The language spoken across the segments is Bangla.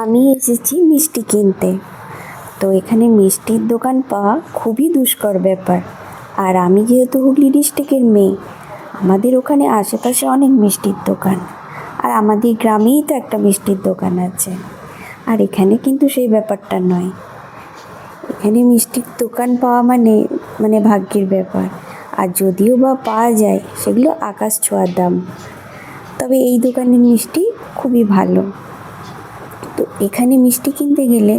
আমি এসেছি মিষ্টি কিনতে। তো এখানে মিষ্টির দোকান পাওয়া খুবই দুষ্কর ব্যাপার। আর আমি যেহেতু হুগলি ডিস্ট্রিক্টের মেয়ে, আমাদের ওখানে আশেপাশে অনেক মিষ্টির দোকান, আর আমাদের গ্রামেই তো একটা মিষ্টির দোকান আছে। আর এখানে কিন্তু সেই ব্যাপারটা নয়। এখানে মিষ্টির দোকান পাওয়া মানে ভাগ্যের ব্যাপার। আর যদিও বা পাওয়া যায়, সেগুলো আকাশ ছোঁয়ার দাম। তবে এই দোকানের মিষ্টি খুবই ভালো। তো এখানে মিষ্টি কিনতে গেলে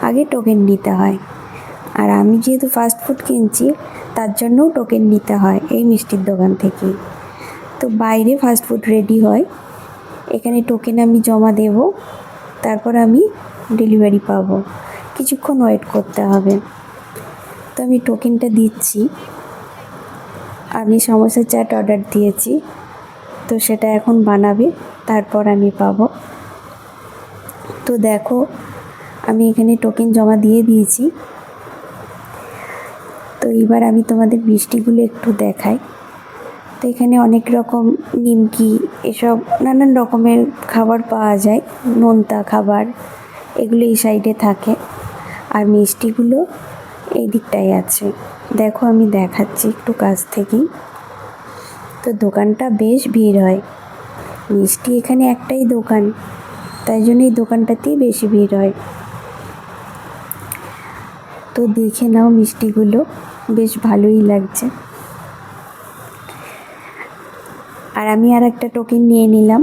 আগে টোকেন নিতে হয়। আর আমি যেহেতু ফাস্ট ফুড কিনছি, তার জন্যও টোকেন নিতে হয় এই মিষ্টির দোকান থেকে। তো বাইরে ফাস্ট ফুড রেডি হয়, এখানে টোকেন আমি জমা দেব, তারপর আমি ডেলিভারি পাবো। কিছুক্ষণ ওয়েট করতে হবে। তো আমি টোকেনটা দিচ্ছি। আমি সমোসা চাট অর্ডার দিয়েছি, তো সেটা এখন বানাবে, তারপর আমি পাবো। তো দেখো, আমি এখানে টোকেন জমা দিয়ে দিয়েছি। তো এবার আমি তোমাদের মিষ্টিগুলো একটু দেখাই। তো এখানে অনেক রকম নিমকি, এসব নানান রকমের খাবার পাওয়া যায়, নোনতা খাবার, এগুলো এই সাইডে থাকে। আর মিষ্টিগুলো এই দিকটায় আছে। দেখো, আমি দেখাচ্ছি একটু কাছ থেকেই। তো দোকানটা বেশ ভিড় হয়। মিষ্টি এখানে একটাই দোকান, তাই জন্য এই দোকানটাতেই বেশি ভিড় হয়। তো দেখে নাও, মিষ্টিগুলো বেশ ভালোই লাগছে। আর আমি আর একটা টোকেন নিয়ে নিলাম,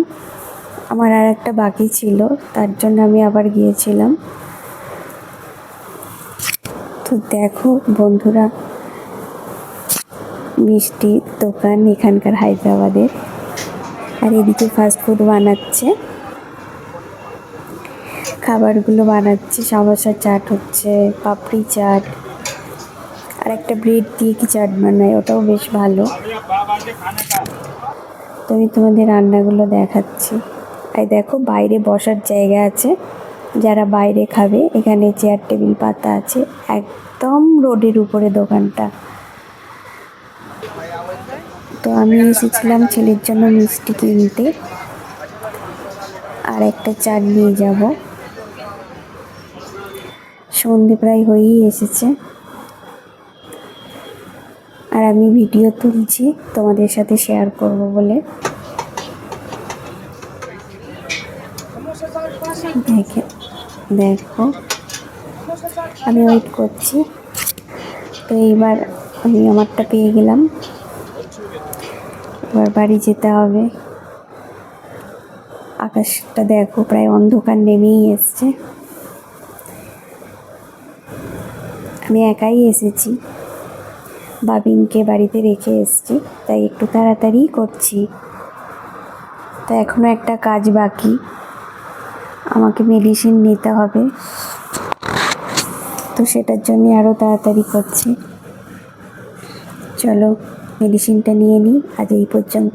আমার আর একটা বাকি ছিল, তার জন্য আমি আবার গিয়েছিলাম। তো দেখো বন্ধুরা, মিষ্টির দোকান এখানকার হায়দ্রাবাদের। আর এদিকে ফাস্ট ফুড বানাচ্ছে, খাবারগুলো বানাচ্ছে। সমোসা চাট হচ্ছে, পাপড়ি চাট, আর একটা ব্রেড দিয়ে কি চাট বানায়, ওটাও বেশ ভালো। তো আমি তোমাদের রান্নাগুলো দেখাচ্ছি। আর দেখো, বাইরে বসার জায়গা আছে, যারা বাইরে খাবে এখানে চেয়ার টেবিল পাতা আছে। একদম রোডের উপরে দোকানটা। তো আমি এসেছিলাম ছেলের জন্য মিষ্টি কিনতে, আর একটা চাট নিয়ে যাব। সন্ধে প্রায় হয়েই এসেছে, আর আমি ভিডিও তুলছি তোমাদের সাথে শেয়ার করব বলে। দেখো, আমি ওয়েট করছি। তো এইবার আমি আমারটা পেয়ে গেলাম, এবার বাড়ি যেতে হবে। আকাশটা দেখো, প্রায় অন্ধকার নেমেই এসছে। আমি একাই এসেছি, বাবিনকে বাড়িতে রেখে এসেছি, তাই একটু তাড়াতাড়ি করছি। তা এখনও একটা কাজ বাকি, আমাকে মেডিসিন নিতে হবে, তো সেটার জন্য আরও তাড়াতাড়ি করছি। চলো মেডিসিনটা নিয়ে নিই। আজ এই পর্যন্ত।